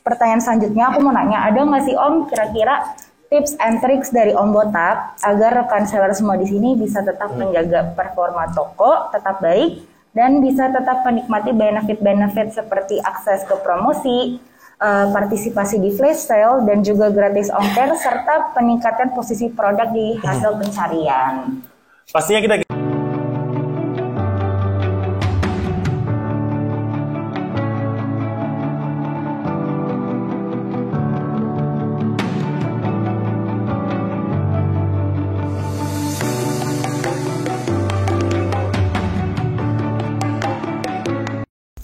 pertanyaan selanjutnya aku mau nanya, ada nggak sih Om kira-kira tips and tricks dari Om Botak agar rekan seller semua di sini bisa tetap menjaga performa toko tetap baik dan bisa tetap menikmati benefit-benefit seperti akses ke promosi, partisipasi di flash sale, dan juga gratis ongkir serta peningkatan posisi produk di hasil pencarian. Pastinya kita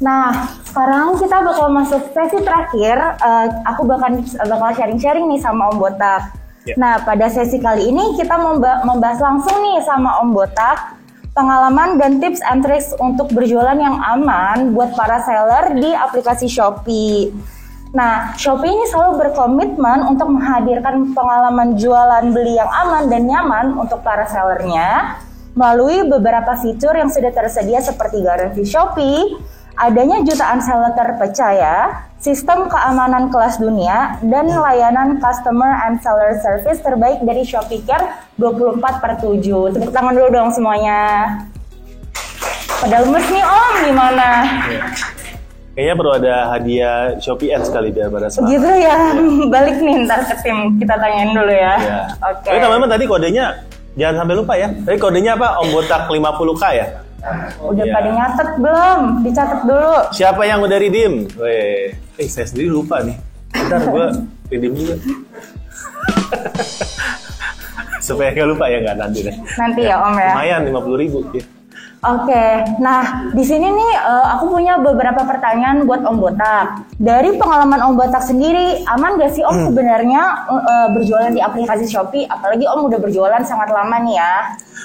Nah, sekarang kita bakal masuk sesi terakhir. Aku bakal sharing-sharing nih sama Om Botak. Yeah. Nah, pada sesi kali ini kita membahas langsung nih sama Om Botak pengalaman dan tips and tricks untuk berjualan yang aman buat para seller di aplikasi Shopee. Nah, Shopee ini selalu berkomitmen untuk menghadirkan pengalaman jualan beli yang aman dan nyaman untuk para sellernya melalui beberapa fitur yang sudah tersedia seperti garansi Shopee, adanya jutaan seller terpercaya, sistem keamanan kelas dunia, dan layanan customer and seller service terbaik dari Shopee Care 24/7. Tepuk tangan dulu dong semuanya. Pada lemes nih Om, gimana? kayaknya perlu ada hadiah Shopee Ads kali biar pada semangat. Gitu ya, balik nih ntar ke tim, kita tanyain dulu ya. Ya. Oke. Tapi teman-teman tadi kodenya, jangan sampai lupa ya. Tadi kodenya apa? Om Botak 50K ya? Udah pada nyatet belum? Dicatat dulu. Siapa yang udah redeem? Saya sendiri lupa nih. Ntar gue redeem juga. Supaya gak lupa ya, nggak nanti deh. Nanti ya Om ya. Lumayan 50.000. Ya. Oke, nah di sini nih aku punya beberapa pertanyaan buat Om Botak. Dari pengalaman Om Botak sendiri, aman gak sih Om sebenarnya berjualan di aplikasi Shopee? Apalagi Om udah berjualan sangat lama nih ya.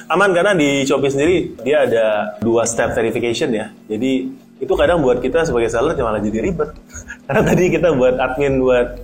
Aman karena di Shopee sendiri dia ada 2 step verification ya. Jadi itu kadang buat kita sebagai seller malah jadi ribet. Karena tadi kita buat admin buat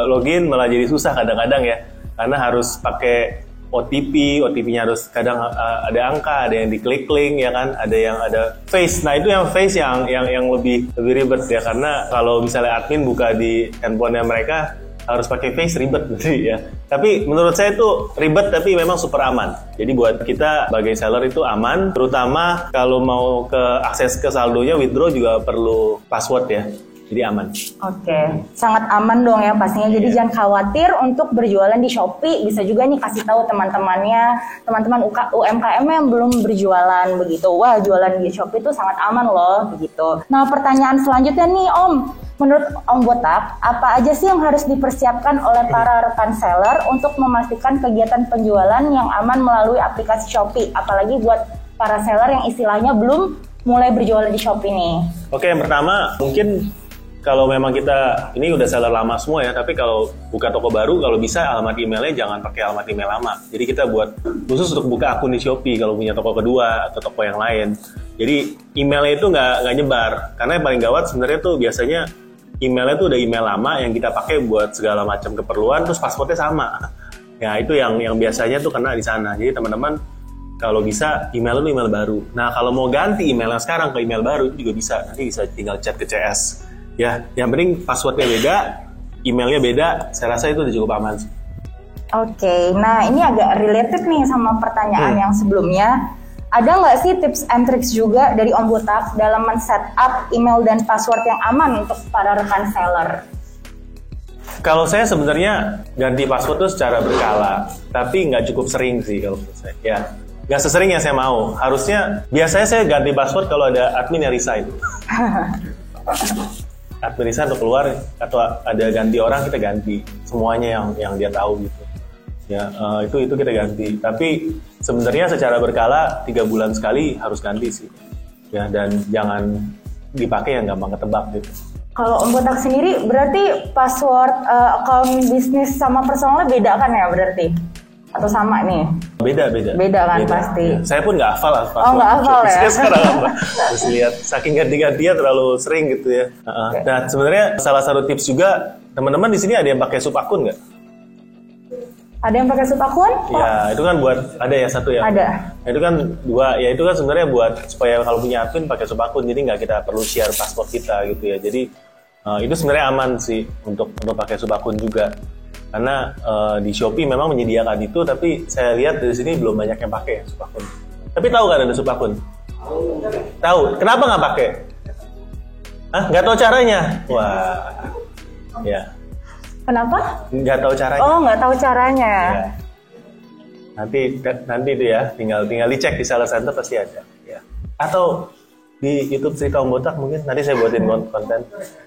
login malah jadi susah kadang-kadang ya. Karena harus pakai OTP-nya harus kadang ada angka, ada yang diklik-klik ya kan, ada yang ada face. Nah itu yang face yang lebih ribet ya, karena kalau misalnya admin buka di handphonenya mereka harus pakai face ribet gitu ya. Tapi menurut saya itu ribet tapi memang super aman. Jadi buat kita sebagai seller itu aman, terutama kalau mau akses ke saldonya, withdraw juga perlu password ya. Jadi aman. Oke, sangat aman dong ya pastinya. Jadi jangan khawatir untuk berjualan di Shopee. Bisa juga nih kasih tahu teman-temannya, teman-teman UMKM yang belum berjualan begitu. Wah, jualan di Shopee itu sangat aman loh begitu. Nah, pertanyaan selanjutnya nih Om. Menurut Om Botak, apa aja sih yang harus dipersiapkan oleh para rekan seller untuk memastikan kegiatan penjualan yang aman melalui aplikasi Shopee? Apalagi buat para seller yang istilahnya belum mulai berjualan di Shopee nih. Oke, yang pertama mungkin kalau memang kita, ini udah seller lama semua ya, tapi kalau buka toko baru, kalau bisa alamat emailnya jangan pakai alamat email lama. Jadi kita buat khusus untuk buka akun di Shopee kalau punya toko kedua atau toko yang lain. Jadi emailnya itu nggak nyebar, karena yang paling gawat sebenarnya tuh biasanya emailnya tuh udah email lama yang kita pakai buat segala macam keperluan, terus passwordnya sama. Ya itu yang biasanya tuh kena di sana. Jadi teman-teman kalau bisa email itu email baru. Nah kalau mau ganti email yang sekarang ke email baru itu juga bisa. Nanti bisa tinggal chat ke CS. Ya, yang penting passwordnya beda, emailnya beda, saya rasa itu udah cukup aman sih. Oke, nah ini agak related nih sama pertanyaan yang sebelumnya. Ada nggak sih tips and tricks juga dari Om Botak dalam men-setup email dan password yang aman untuk para rekan seller? Kalau saya sebenarnya ganti password itu secara berkala, tapi nggak cukup sering sih kalau menurut saya. Ya, nggak sesering yang saya mau. Harusnya, biasanya saya ganti password kalau ada admin yang resign. Admin resign atau keluar atau ada ganti orang, kita ganti semuanya yang dia tahu gitu ya. Itu kita ganti, tapi sebenarnya secara berkala 3 bulan sekali harus ganti sih ya, dan jangan dipakai yang gampang ketebak gitu. Kalau Om Botak sendiri berarti password account bisnis sama personalnya beda kan ya berarti? Atau sama nih? Beda kan pasti. Ya. Saya pun nggak hafal nggak hafal ya? Saya sekarang harus lihat, saking ganti-gantian terlalu sering gitu ya. Okay. Nah sebenarnya salah satu tips juga, teman-teman di sini ada yang pakai sub akun nggak? Ada yang pakai sub akun? Ya itu kan buat, ada ya satu ya? Ada. Nah, itu kan 2, ya itu kan sebenarnya buat supaya kalau punya admin pakai sub akun, jadi nggak kita perlu share password kita gitu ya. Jadi Itu sebenarnya aman sih untuk pakai subakun juga. Karena di Shopee memang menyediakan itu, tapi saya lihat dari sini belum banyak yang pakai ya, subakun. Tapi tahu kan ada subakun? Tahu. Kenapa nggak pakai? Hah? Nggak tahu caranya? Wah, ya. Kenapa? Nggak tahu caranya. Oh, nggak tahu caranya. Ya. Nanti itu ya, tinggal dicek di seller center pasti ada. Ya. Atau di YouTube Cerita Om Botak mungkin nanti saya buatin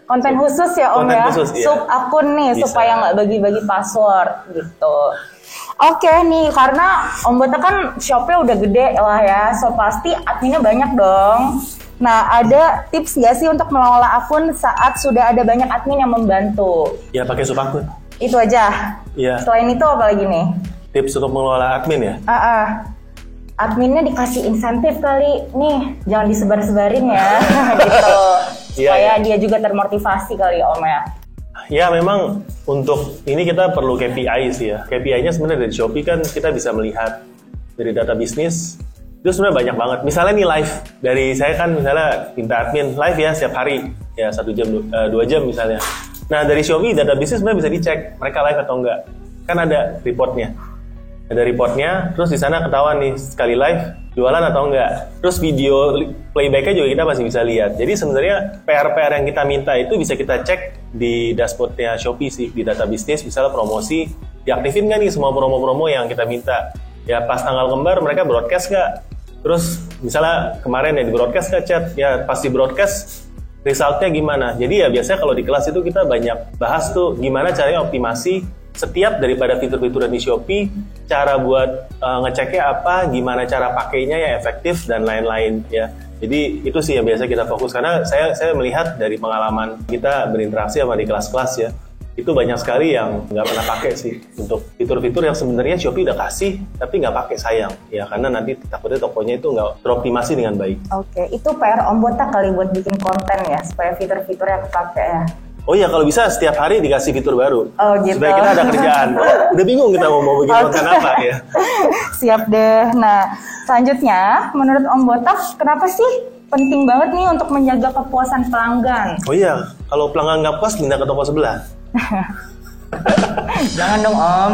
konten khusus ya Om konten ya, khusus, iya. sub akun nih bisa. Supaya nggak bagi-bagi password gitu. Oke nih, karena Om Botak kan shopnya udah gede lah ya, so pasti adminnya banyak dong. Nah, ada tips nggak sih untuk mengelola akun saat sudah ada banyak admin yang membantu? Ya pakai sub akun. Itu aja. Iya. Selain itu apa lagi nih? Tips untuk mengelola admin ya? Adminnya dikasih insentif kali, nih jangan disebar-sebarin ya, gitu. Supaya dia juga termotivasi kali Om ya. Ya memang untuk ini kita perlu KPI sih ya. KPI-nya sebenarnya dari Shopee kan kita bisa melihat dari data bisnis. Itu sebenarnya banyak banget. Misalnya nih live dari saya kan misalnya minta admin live ya setiap hari ya 1 jam 2 jam misalnya. Nah dari Shopee data bisnis sebenarnya bisa dicek mereka live atau enggak. Kan ada reportnya. Ada reportnya, terus di sana ketahuan nih sekali live jualan atau enggak. Terus video playbacknya juga kita masih bisa lihat. Jadi sebenarnya PR-PR yang kita minta itu bisa kita cek di dashboardnya Shopee sih, di data bisnis, misalnya promosi, diaktifin nggak nih semua promo-promo yang kita minta. Ya pas tanggal kembar mereka broadcast nggak? Terus misalnya kemarin ya di broadcast nggak chat? Ya pas di broadcast resultnya gimana? Jadi ya biasanya kalau di kelas itu kita banyak bahas tuh gimana caranya optimasi setiap daripada fitur-fitur di Shopee, cara buat ngeceknya apa, gimana cara pakainya yang efektif dan lain-lain ya. Jadi itu sih yang biasa kita fokus karena saya melihat dari pengalaman kita berinteraksi sama di kelas-kelas ya, itu banyak sekali yang nggak pernah pakai sih untuk fitur-fitur yang sebenarnya Shopee udah kasih tapi nggak pakai, sayang ya, karena nanti takutnya tokonya itu nggak teroptimasi dengan baik. Oke, itu PR Om Botak kali buat bikin konten ya supaya fitur-fitur yang kepake ya. Oh iya, kalau bisa setiap hari dikasih fitur baru. Oh gitu. Supaya kita ada kerjaan. Udah bingung kita mau bikin konten apa ya. Siap deh. Nah, selanjutnya menurut Om Botak kenapa sih penting banget nih untuk menjaga kepuasan pelanggan? Oh iya, kalau pelanggan nggak puas pindah ke toko sebelah. Jangan dong Om.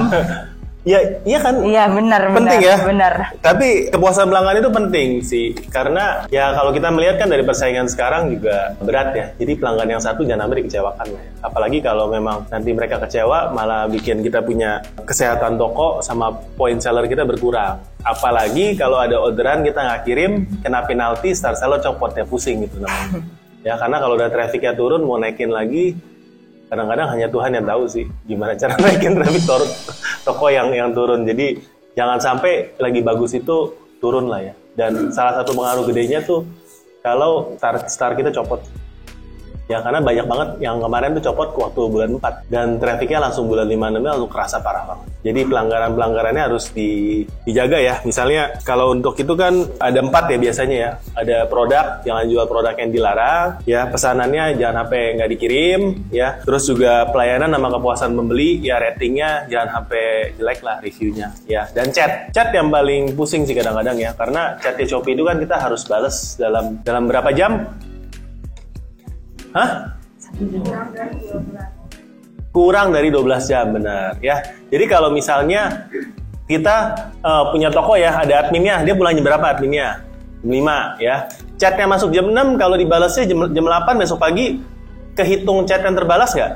Ya, iya kan? Iya benar. Penting ya. Benar. Tapi kepuasan pelanggan itu penting sih, karena ya kalau kita melihat kan dari persaingan sekarang juga berat ya. Jadi pelanggan yang satu jangan sampai dikecewakan. Apalagi kalau memang nanti mereka kecewa, malah bikin kita punya kesehatan toko sama point seller kita berkurang. Apalagi kalau ada orderan kita nggak kirim, kena penalti, star seller copotnya pusing gitu namanya. Ya karena kalau udah trafficnya turun, mau naikin lagi. Kadang-kadang hanya Tuhan yang tahu sih gimana cara naikin traffic toko yang turun. Jadi jangan sampai lagi bagus itu turun lah ya. Dan salah satu pengaruh gedenya tuh kalau star kita copot. Ya karena banyak banget yang kemarin tuh copot waktu bulan 4 dan trafficnya langsung bulan 5-6 langsung kerasa parah banget. Jadi pelanggarannya harus dijaga ya. Misalnya kalau untuk itu kan ada 4 ya biasanya ya. Ada produk, jangan jual produk yang dilarang ya, pesanannya jangan sampai nggak dikirim ya. Terus juga pelayanan sama kepuasan pembeli ya, ratingnya jangan sampai jelek lah reviewnya ya. Dan chat yang paling pusing sih kadang-kadang ya, karena chatnya Shopee itu kan kita harus balas dalam berapa jam? Hah? Kurang dari 12 jam, benar ya. Jadi kalau misalnya kita punya toko ya, ada adminnya, dia pulang jam berapa adminnya? Jam 5 ya. Chatnya masuk jam 6, kalau dibalasnya jam 8 besok pagi, kehitung chat yang terbalas nggak?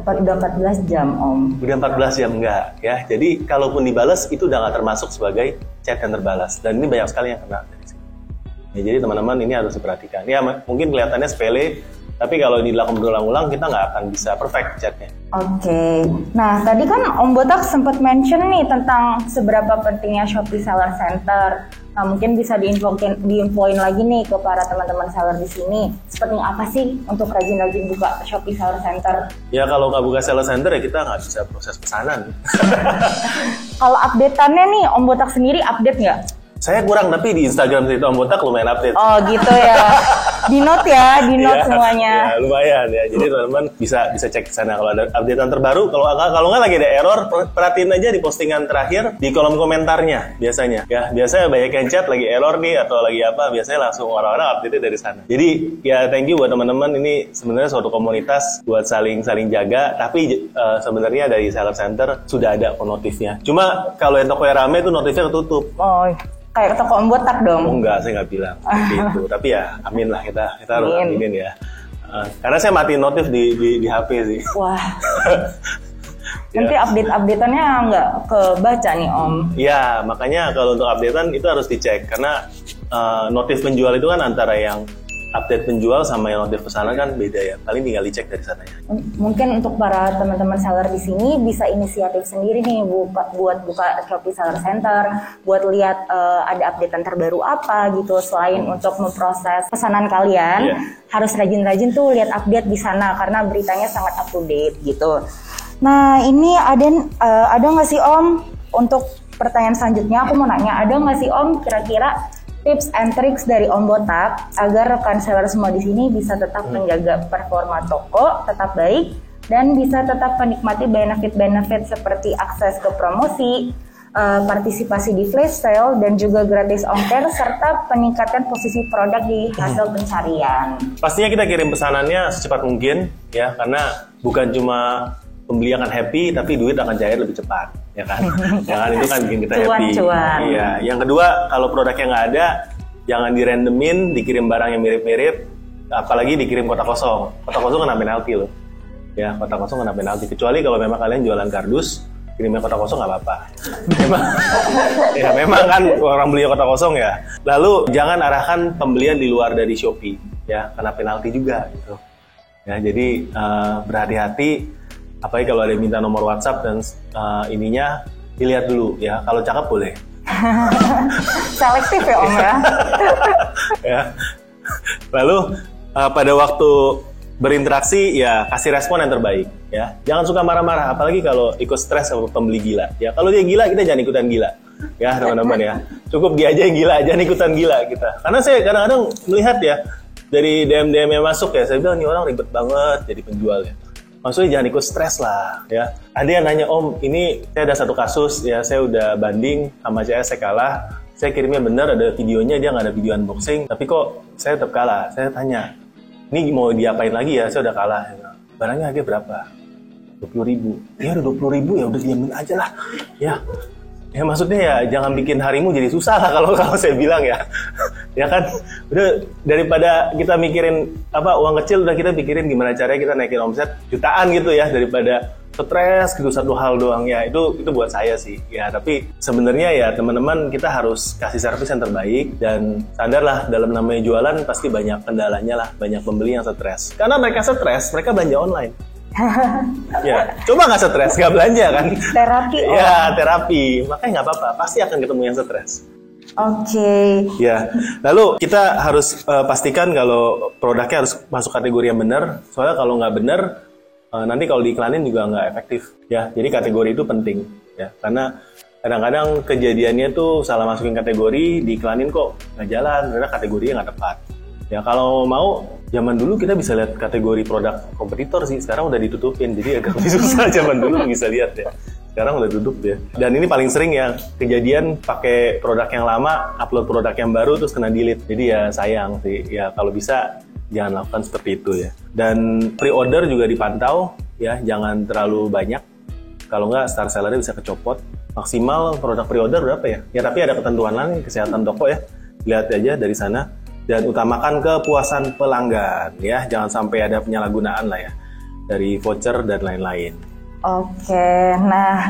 Udah 14 jam Om. Udah 14 jam enggak ya. Jadi kalaupun dibalas itu udah nggak termasuk sebagai chat yang terbalas. Dan ini banyak sekali yang kena dari sini. Ya, jadi teman-teman ini harus diperhatikan. Ya mungkin kelihatannya sepele, tapi kalau dilakukan berulang-ulang kita nggak akan bisa perfect chatnya. Oke. Nah tadi kan Om Botak sempat mention nih tentang seberapa pentingnya Shopee Seller Center. Nah mungkin bisa diinfoin lagi nih ke para teman-teman seller di sini. Seperti apa sih untuk rajin-rajin buka Shopee Seller Center? Ya kalau nggak buka Seller Center ya kita nggak bisa proses pesanan. Kalau update-annya nih Om Botak sendiri update nggak? Saya kurang, tapi di Instagram Cerita Om Botak lumayan update. Oh gitu ya. Di note semuanya. Ya, lumayan ya. Jadi teman-teman bisa cek di sana kalau ada updatean terbaru. Kalau nggak lagi ada error, perhatiin aja di postingan terakhir di kolom komentarnya biasanya. Ya, biasanya banyak yang chat lagi error nih atau lagi apa, biasanya langsung orang-orang update dari sana. Jadi ya thank you buat teman-teman. Ini sebenarnya suatu komunitas buat saling jaga. Tapi sebenarnya dari Seller Center sudah ada notifnya. Cuma kalau yang toko yang rame itu notifnya ketutup. Oh, kayak toko Om Botak dong. Oh, enggak, saya nggak bilang gitu. Tapi ya amin lah, kita harus aminin ya. Karena saya matiin notif di HP sih. Wah. Nanti update-updateannya nggak kebaca nih Om. Iya, makanya kalau untuk updatean itu harus dicek. Karena notif penjual itu kan antara yang update penjual sama yang notif pesanan kan beda ya. Paling tinggal dicek dari sana ya. Mungkin untuk para teman-teman seller di sini bisa inisiatif sendiri nih buat buka Shopee Seller Center, buat lihat ada updatean terbaru apa gitu. Selain untuk memproses pesanan kalian, harus rajin-rajin tuh lihat update di sana karena beritanya sangat up to date gitu. Nah, ini ada nggak sih Om untuk pertanyaan selanjutnya? Aku mau nanya, ada nggak sih Om kira-kira tips and tricks dari Om Botak agar rekan seller semua di sini bisa tetap menjaga performa toko tetap baik dan bisa tetap menikmati benefit-benefit seperti akses ke promosi, partisipasi di flash sale, dan juga gratis ongkir serta peningkatan posisi produk di hasil pencarian. Pastinya kita kirim pesanannya secepat mungkin ya, karena bukan cuma pembeli akan happy, tapi duit akan cair lebih cepat, ya kan? Jangan itu kan bikin kita happy. Iya. Yang kedua, kalau produknya nggak ada, jangan dirandomin, dikirim barang yang mirip-mirip, apalagi dikirim kotak kosong. Kotak kosong kena penalti loh. Ya, kotak kosong kena penalti. Kecuali kalau memang kalian jualan kardus, kirimnya kotak kosong nggak apa-apa. Memang kan orang beli kotak kosong ya. Lalu jangan arahkan pembelian di luar dari Shopee, ya, kena penalti juga gitu. Ya, jadi berhati-hati. Apalagi kalau ada yang minta nomor WhatsApp dan ininya dilihat dulu ya, kalau cakep boleh. Selektif ya Om ya. Ya. Lalu pada waktu berinteraksi ya kasih respon yang terbaik ya. Jangan suka marah-marah, apalagi kalau ikut stres sama pembeli gila. Ya kalau dia gila kita jangan ikutan gila. Ya teman-teman ya. Cukup dia aja yang gila, jangan ikutan gila kita. Karena saya kadang-kadang melihat ya dari DM yang masuk ya, saya bilang ini orang ribet banget jadi penjual ya. Maksudnya jangan ikut stres lah ya. Ada yang nanya, Om, ini saya ada satu kasus ya, saya udah banding sama CS, saya kalah. Saya kirimnya benar, ada videonya, dia nggak ada video unboxing, tapi kok saya tetap kalah. Saya tanya, ini mau diapain lagi ya, saya udah kalah. Barangnya harga berapa? 20.000. Ya udah 20.000 ya udah diamin aja lah. Ya maksudnya ya jangan bikin harimu jadi susah lah kalau saya bilang ya. Ya kan, udah daripada kita mikirin uang kecil, udah kita pikirin gimana caranya kita naikin omset jutaan gitu ya, daripada stres gitu satu hal doang ya. Itu buat saya sih ya. Tapi sebenarnya ya teman-teman, kita harus kasih servis yang terbaik dan sadarlah dalam namanya jualan pasti banyak kendalanya lah, banyak pembeli yang stres. Karena mereka stres, mereka belanja online. Ya, coba nggak stres, nggak belanja kan? Terapi. Ya, terapi. Makanya nggak apa-apa, pasti akan ketemu yang stres. Oke. Ya, lalu kita harus pastikan kalau produknya harus masuk kategori yang benar. Soalnya kalau nggak benar, nanti kalau diiklanin juga nggak efektif. Ya, jadi kategori itu penting. Ya, karena kadang-kadang kejadiannya tuh salah masukin kategori, diiklanin kok nggak jalan, karena kategorinya nggak tepat. Ya, kalau mau, zaman dulu kita bisa lihat kategori produk kompetitor sih, sekarang udah ditutupin, jadi agak lebih susah. Zaman dulu bisa lihat ya. Sekarang udah tutup ya. Dan ini paling sering ya kejadian pakai produk yang lama, upload produk yang baru terus kena delete. Jadi ya sayang sih. Ya kalau bisa jangan lakukan seperti itu ya. Dan pre-order juga dipantau ya, jangan terlalu banyak. Kalau nggak star sellernya bisa kecopot. Maksimal produk pre-order berapa ya? Ya tapi ada ketentuan lain kesehatan toko ya. Lihat aja dari sana. Dan utamakan kepuasan pelanggan ya. Jangan sampai ada penyalahgunaan lah ya dari voucher dan lain-lain. Oke, nah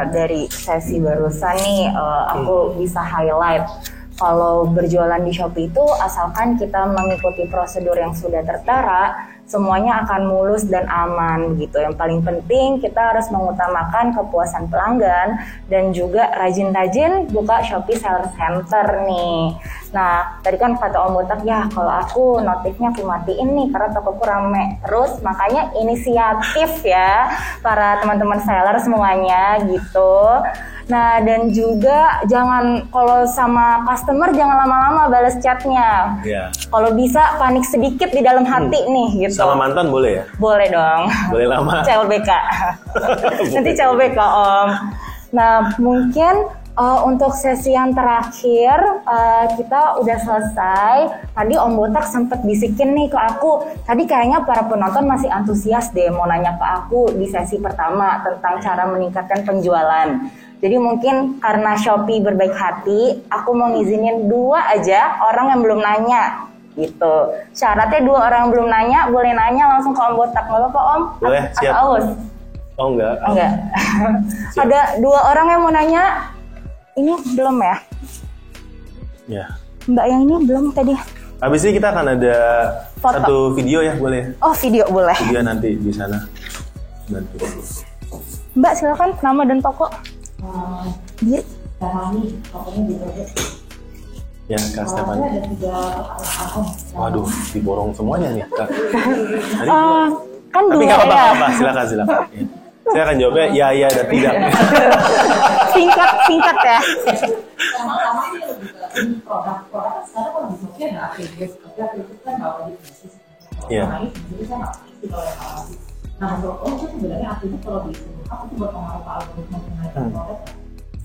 dari sesi barusan nih aku bisa highlight kalau berjualan di Shopee itu asalkan kita mengikuti prosedur yang sudah tertera semuanya akan mulus dan aman gitu. Yang paling penting kita harus mengutamakan kepuasan pelanggan dan juga rajin-rajin buka Shopee Seller Center nih. Nah, tadi kan kata Om Botak, ya kalau aku notifnya aku matiin nih karena tokoku rame terus, makanya inisiatif ya para teman-teman seller semuanya gitu. Nah, dan juga jangan, kalau sama customer jangan lama-lama balas chatnya. Ya. Kalau bisa panik sedikit di dalam hati nih gitu. Sama mantan boleh ya? Boleh dong. Boleh lama. CLBK. Nanti CLBK Om. Nah, mungkin untuk sesi yang terakhir kita udah selesai. Tadi Om Botak sempat bisikin nih ke aku. Tadi kayaknya para penonton masih antusias deh mau nanya ke aku di sesi pertama tentang cara meningkatkan penjualan. Jadi mungkin karena Shopee berbaik hati, aku mau ngizinin 2 aja orang yang belum nanya gitu. Syaratnya 2 orang yang belum nanya boleh nanya langsung ke Om Botak. Nggak apa-apa Om? Boleh, siap. Aus? Oh enggak. Enggak. Ada 2 orang yang mau nanya. Ini belum ya? Ya. Mbak yang ini belum tadi. Habis ini kita akan ada Foto. satu video ya, boleh? Oh, video boleh. Video nanti di sana. Bantu. Mbak silakan nama dan toko. Diri. Ya, Kak Stefan. Waduh, diborong semuanya nih, Kak. Tadi Kan tapi 2 nggak ya. apa-apa, silakan. Ya. Saya akan jawabnya ya dan tidak. Singkat ya. Pertama-tama ini lebih ke produk sekarang kalau di Shopee ada APG, tapi APG kan nggak wajib bisnis. Iya. Jadi saya nggak pasti kalau yang awal. Nah menurut Om itu sebenarnya APG kalau di aku itu berpengaruh ke algoritma kenaikan produk.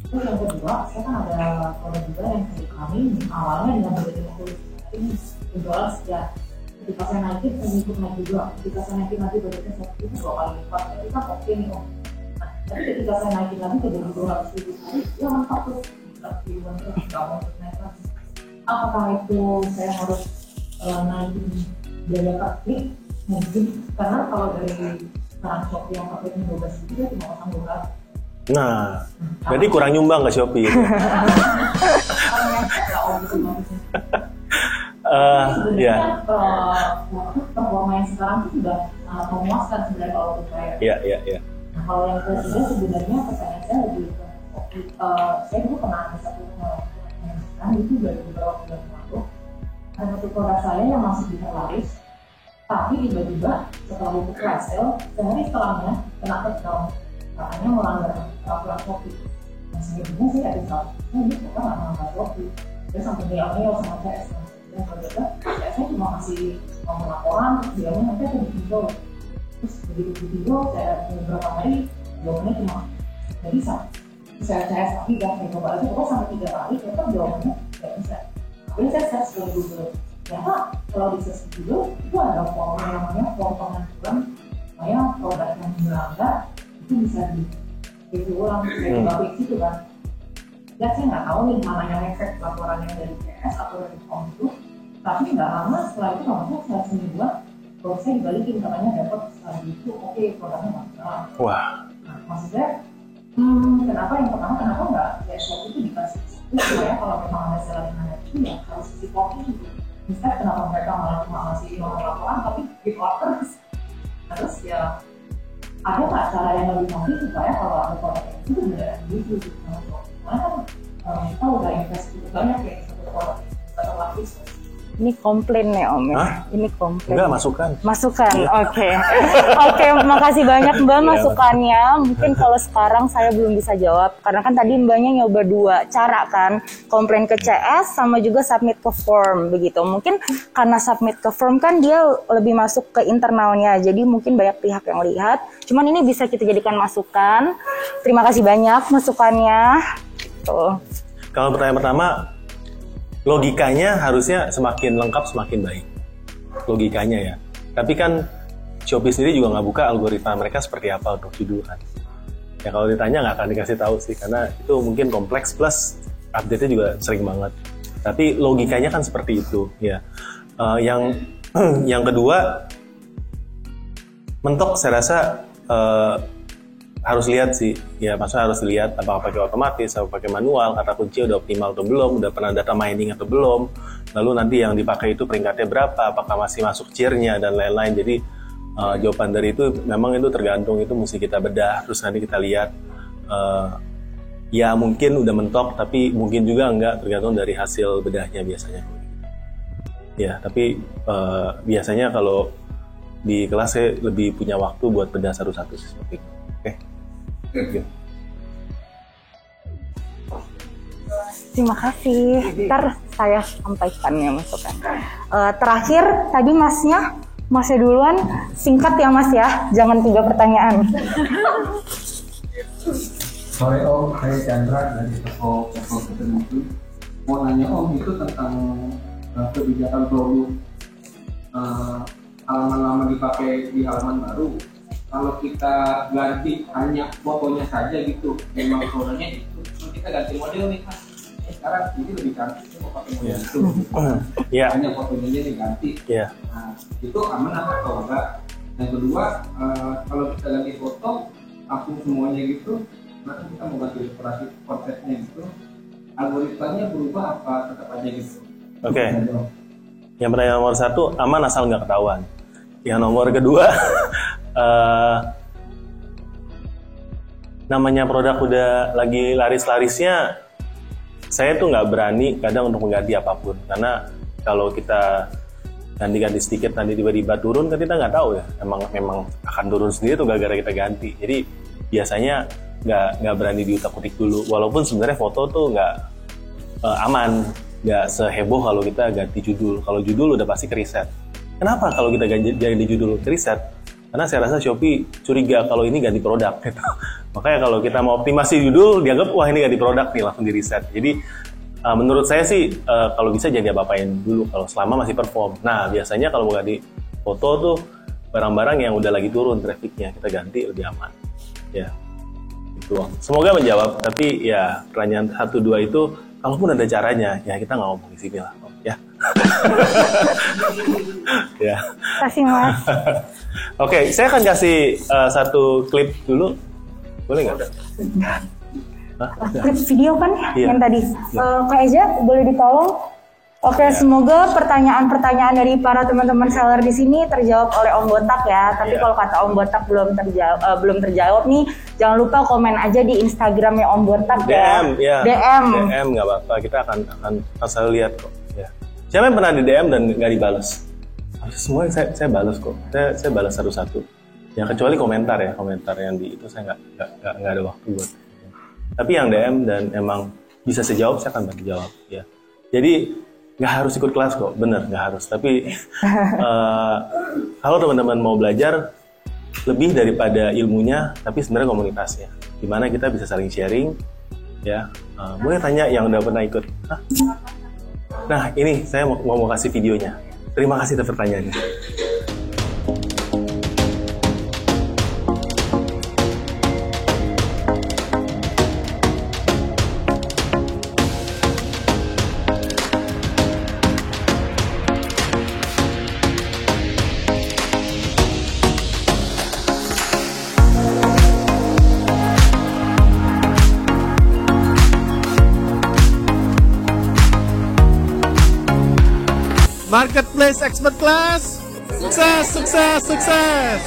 Terus yang kedua, saya kan ada produk juga yang dari kami awalnya dengan berbeda ini penjualan sejak ketika saya naikin mengikut naik juga. Ketika saya naikin lagi budgetnya saya itu 2 kali lipat. Jadi kan oke nih Om. Nah, tapi ketika saya naikin lagi ke 2.200 hari, ya mantap tuh. Apakah itu saya harus naikin biaya per klik? Mungkin karena kalau dari sekarang Shopee yang per kliknya 12 itu cuma pasang 12. Nah, berarti kurang nyumbang ke Shopee. Ya. Performa yang sekarang itu sudah memuaskan sebenarnya kalau untuk saya. Iya. Nah, kalau yang ketiga sebenarnya pertanyaan saya lebih saya dulu pernah ada satu kan itu dari beberapa bulan lalu ada satu produk saya yang masih bisa laris, tapi tiba-tiba setelah buku flash sale sehari setelahnya kena takedown katanya melanggar peraturan Shopee. Nah sebenarnya sih ada salah, ini kita nggak melanggar Shopee. Dia sampai ngeyel sama CS dan ternyata saya cuma kasih nomor laporan terus dia nanti aku ditinjau. Terus begitu ditinjau saya beberapa hari jawabannya cuma nggak bisa. Saya lagi kan, saya coba lagi, pokoknya sampai 3 kali, tetap jawabannya nggak bisa. Tapi saya search ke Google. Ternyata kalau di search di Google, itu ada form yang namanya form pengaduan supaya produk yang melanggar itu bisa di ulang, saya coba klik situ kan. Ya saya nggak tahu nih mana yang efek laporannya dari CS atau dari form itu. Tapi nggak lama setelah itu, namanya saya semingguan, kalau saya dibalikin katanya dapat setelah itu, oke produknya nggak salah. Wah. Nah, maksudnya kenapa yang pertama kenapa nggak ya Shopee itu dikasih supaya kalau memang ada seller yang ada itu ya harus isi form itu. Misalnya kenapa mereka malah cuma ngasih nomor laporan tapi give orders. Terus ya ada nggak cara yang lebih mungkin supaya kalau ada produk itu benar gitu sama Shopee. Karena kan kita udah invest cukup banyak ya satu produk atau lapis. Ini komplain nih Om. Hah? Ini komplain. Enggak, masukan. Masukan, oke. Oke, makasih banyak Mbak masukannya. Mungkin kalau sekarang saya belum bisa jawab, karena kan tadi Mbaknya nyoba 2 cara kan, komplain ke CS sama juga submit ke form begitu. Mungkin karena submit ke form kan dia lebih masuk ke internalnya, jadi mungkin banyak pihak yang lihat. Cuman ini bisa kita jadikan masukan. Terima kasih banyak masukannya. Tuh. Kalau pertanyaan pertama, logikanya harusnya semakin lengkap semakin baik. Logikanya ya. Tapi kan Shopee sendiri juga nggak buka algoritma mereka seperti apa untuk judul kan. Ya kalau ditanya nggak akan dikasih tahu sih, karena itu mungkin kompleks plus update-nya juga sering banget. Tapi logikanya kan seperti itu ya. Yang kedua, mentok saya rasa harus lihat sih, ya maksudnya harus lihat apakah pakai otomatis atau pakai manual, kata kunci udah optimal atau belum, udah pernah data mining atau belum, lalu nanti yang dipakai itu peringkatnya berapa, apakah masih masuk tier-nya dan lain-lain. Jadi jawaban dari itu memang itu tergantung, itu mesti kita bedah, terus nanti kita lihat ya mungkin udah mentok, tapi mungkin juga enggak, tergantung dari hasil bedahnya biasanya. Ya, tapi biasanya kalau di kelas saya lebih punya waktu buat bedah satu-satu seperti itu. Oke. Okay. Terima kasih. Ntar saya sampaikan ya masukan. Terakhir tadi Masnya duluan, singkat ya Mas ya, jangan 3 pertanyaan. Sore Om, saya Chandra dari toko tertentu. Mau nanya Om, itu tentang kebijakan produk halaman lama dipakai di halaman baru. Kalau kita ganti hanya fotonya saja gitu, memang fotonya itu, terus kita ganti model nih kan. Sekarang ini lebih cantik, saya mau pakai model itu. Hanya fotonya aja diganti. Nah, itu aman atau enggak? Yang kedua, kalau kita ganti foto, langsung semuanya gitu, nanti kita mau ganti ilustrasi konsepnya gitu, algoritmanya berubah apa tetap aja gitu? Oke. Yang pertanyaan nomor 1, aman asal nggak ketahuan. Yang nomor kedua, namanya produk udah lagi laris-larisnya, saya tuh nggak berani kadang untuk mengganti apapun, karena kalau kita ganti-ganti sedikit nanti tiba-tiba turun kan kita nggak tahu ya, memang akan turun sendiri tuh gara-gara kita ganti. Jadi biasanya nggak berani diutak-utik dulu, walaupun sebenarnya foto tuh nggak aman, nggak seheboh kalau kita ganti judul. Kalau judul udah pasti ke riset. Kenapa kalau kita ganti judul ke riset? Karena saya rasa Shopee curiga kalau ini ganti produk gitu. Makanya kalau kita mau optimasi judul, dianggap wah ini ganti produk nih, langsung di riset. Jadi menurut saya sih kalau bisa jangan diapa-apain dulu kalau selama masih perform. Nah biasanya kalau mau ganti foto tuh barang-barang yang udah lagi turun trafficnya kita ganti lebih aman. Ya, itu. Semoga menjawab. Tapi ya pertanyaan 1-2 itu kalaupun ada caranya, ya kita nggak ngomong di sini lah, ya. Ya. Kasih Mas. Oke, saya akan kasih satu klip dulu, boleh nggak? Klip video kan Iya. yang tadi. Kak Eja boleh ditolong? Oke, semoga pertanyaan-pertanyaan dari para teman-teman seller di sini terjawab oleh Om Botak ya. Tapi kalau kata Om Botak belum terjawab nih, jangan lupa komen aja di Instagramnya Om Botak ya. DM nggak apa-apa, kita akan selalu lihat kok. Ya. Siapa yang pernah di DM dan nggak dibalas? Semua saya balas kok. Saya balas satu-satu. Ya kecuali komentar yang di itu saya nggak ada waktu buat. Tapi yang DM dan emang bisa saya jawab, saya akan bantu jawab. Ya. Jadi nggak harus ikut kelas kok, bener nggak harus. Tapi kalau teman-teman mau belajar lebih daripada ilmunya, tapi sebenarnya komunitasnya, dimana kita bisa saling sharing, ya. Boleh tanya yang udah pernah ikut. Hah? Nah ini saya mau kasih videonya. Terima kasih atas pertanyaannya. Marketplace Expert Class, sukses, sukses, sukses.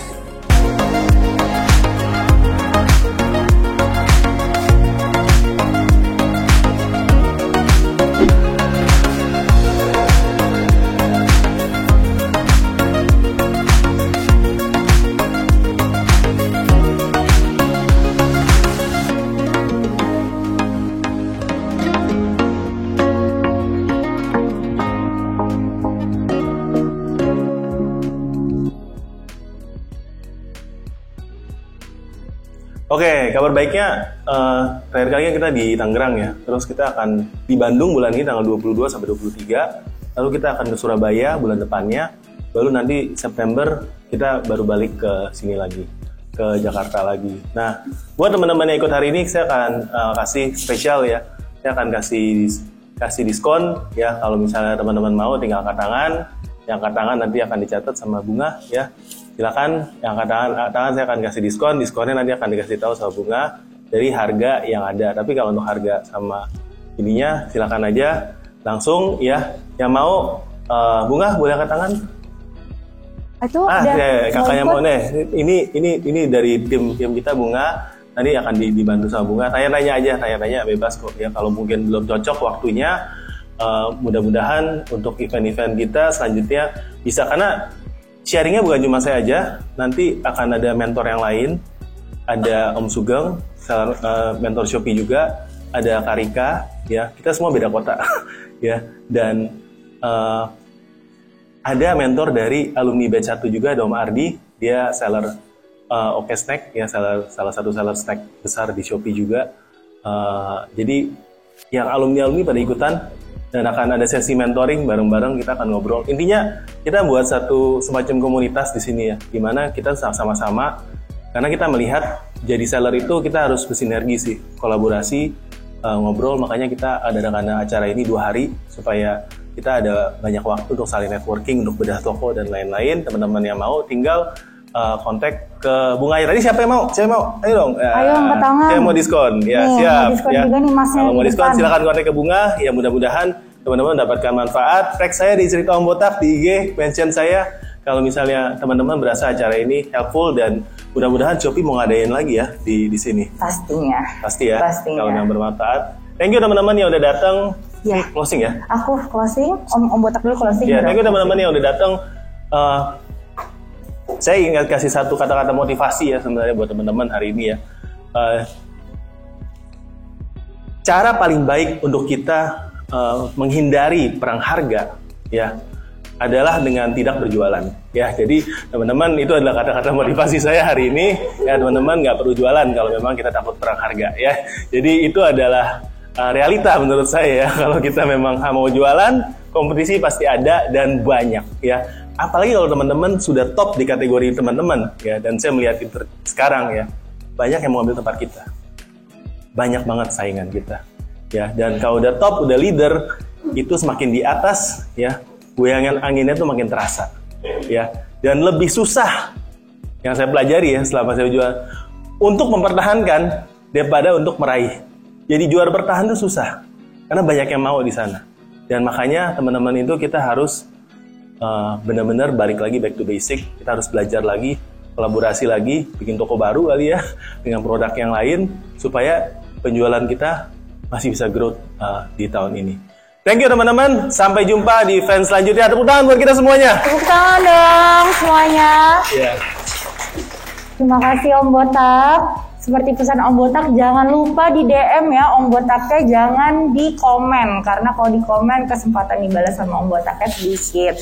Oke, kabar baiknya terakhir kali kita di Tangerang ya. Terus kita akan di Bandung bulan ini tanggal 22 sampai 23. Lalu kita akan ke Surabaya bulan depannya. Baru nanti September kita baru balik ke sini lagi, ke Jakarta lagi. Nah, buat teman-teman yang ikut hari ini saya akan kasih spesial ya. Saya akan kasih diskon ya, kalau misalnya teman-teman mau tinggal angkat tangan. Yang angkat tangan nanti akan dicatat sama Bunga ya. silakan yang angkat tangan saya akan kasih diskonnya nanti akan dikasih tahu sama Bunga dari harga yang ada. Tapi kalau untuk harga sama ininya silakan aja langsung ya. Yang mau Bunga boleh angkat tangan. Itu Kakaknya mau nih. Ini dari tim kita Bunga. Nanti akan dibantu sama Bunga. Tanya-tanya bebas kok ya. Kalau mungkin belum cocok waktunya, mudah-mudahan untuk event-event kita selanjutnya bisa, karena sharingnya bukan cuma saya aja. Nanti akan ada mentor yang lain. Ada Om Sugeng, mentor Shopee juga. Ada Karika, ya. Kita semua beda kota, ya. Dan ada mentor dari alumni batch 1 juga, ada Om Ardi. Dia seller Oke Snack, ya, salah satu seller snack besar di Shopee juga. Jadi yang alumni pada ikutan dan akan ada sesi mentoring bareng-bareng, kita akan ngobrol. Intinya kita buat satu semacam komunitas di sini ya, dimana kita sama-sama, karena kita melihat jadi seller itu kita harus bersinergi sih, kolaborasi, ngobrol. Makanya kita adakan acara ini 2 hari supaya kita ada banyak waktu untuk saling networking, untuk bedah toko dan lain-lain. Teman-teman yang mau tinggal kontak ke Bunga ya. Tadi siapa yang mau? Ayo dong. Ayo angkat tangan. Saya mau diskon. Ya, nih, siap. Mau diskon ya. juga nih Mas. Kalau mau diskon silakan kontak ke Bunga. Ya mudah-mudahan teman-teman mendapatkan manfaat. Tag saya di Cerita Om Botak di IG, mention saya kalau misalnya teman-teman berasa acara ini helpful, dan mudah-mudahan Shopee mau ngadain lagi ya di sini. Pastinya. Pasti ya. Pastinya. Kalau yang bermanfaat. Thank you teman-teman yang udah datang. Ya. Closing ya. Aku closing. Om Botak dulu closing. Ya, thank you teman-teman yang udah datang. Saya ingin kasih satu kata-kata motivasi ya sebenarnya buat teman-teman hari ini ya. Cara paling baik untuk kita menghindari perang harga ya adalah dengan tidak berjualan ya. Jadi teman-teman, itu adalah kata-kata motivasi saya hari ini ya. Teman-teman nggak perlu jualan kalau memang kita takut perang harga ya. Jadi itu adalah realita menurut saya ya. Kalau kita memang mau jualan, kompetisi pasti ada dan banyak ya. Apalagi kalau teman-teman sudah top di kategori teman-teman ya, dan saya melihat itu sekarang ya, banyak yang mau ambil tempat kita, banyak banget saingan kita ya. Dan kalau udah top, udah leader, itu semakin di atas ya, goyangan anginnya tuh makin terasa ya, dan lebih susah yang saya pelajari ya selama saya jual untuk mempertahankan daripada untuk meraih. Jadi juara bertahan itu susah karena banyak yang mau di sana, dan makanya teman-teman itu kita harus benar-benar balik lagi back to basic. Kita harus belajar lagi, kolaborasi lagi, bikin toko baru kali ya dengan produk yang lain supaya penjualan kita masih bisa growth di tahun ini. Thank you teman-teman, sampai jumpa di event selanjutnya. Tepuk tangan buat kita semuanya. Tepuk tangan dong semuanya. Yeah. Terima kasih Om Botak. Seperti pesan Om Botak, jangan lupa di DM ya Om Botaknya, jangan di komen, karena kalau di komen kesempatan dibalas sama Om Botaknya sedikit.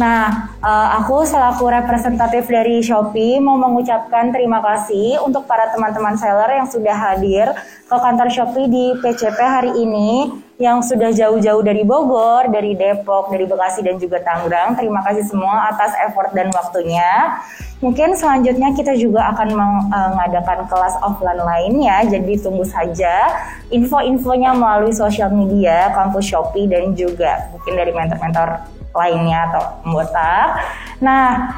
Nah, aku selaku representatif dari Shopee mau mengucapkan terima kasih untuk para teman-teman seller yang sudah hadir ke kantor Shopee di PCP hari ini, yang sudah jauh-jauh dari Bogor, dari Depok, dari Bekasi dan juga Tangerang. Terima kasih semua atas effort dan waktunya. Mungkin selanjutnya kita juga akan mengadakan kelas offline lainnya, jadi tunggu saja info-infonya melalui sosial media kampus Shopee dan juga mungkin dari mentor-mentor lainnya atau Botak. Nah,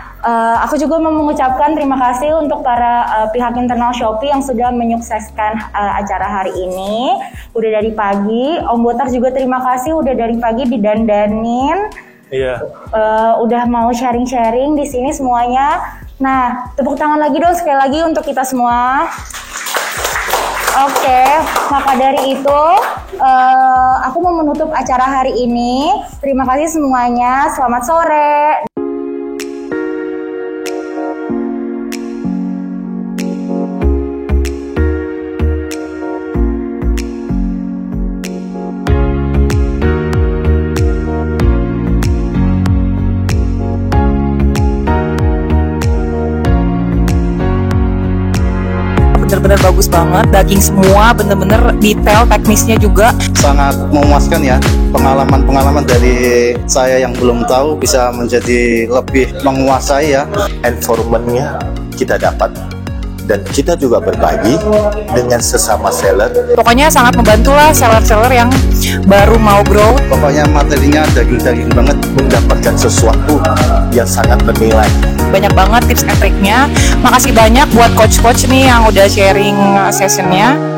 aku juga mau mengucapkan terima kasih untuk para pihak internal Shopee yang sudah menyukseskan acara hari ini. Udah dari pagi, Om Botak juga terima kasih udah dari pagi didandanin. Iya. Udah mau sharing-sharing di sini semuanya. Nah, tepuk tangan lagi dong sekali lagi untuk kita semua. Oke, maka dari itu aku mau menutup acara hari ini. Terima kasih semuanya. Selamat sore. Bener-bener bagus banget, daging semua, bener-bener detail teknisnya juga sangat memuaskan ya. Pengalaman-pengalaman dari saya yang belum tahu bisa menjadi lebih menguasai ya. Informannya kita dapat, dan kita juga berbagi dengan sesama seller. pokoknya sangat membantu lah seller-seller yang baru mau grow. Pokoknya materinya daging-daging banget, Mendapatkan sesuatu yang sangat bernilai. Banyak banget tips and triknya. Makasih banyak buat coach-coach nih yang udah sharing sessionnya.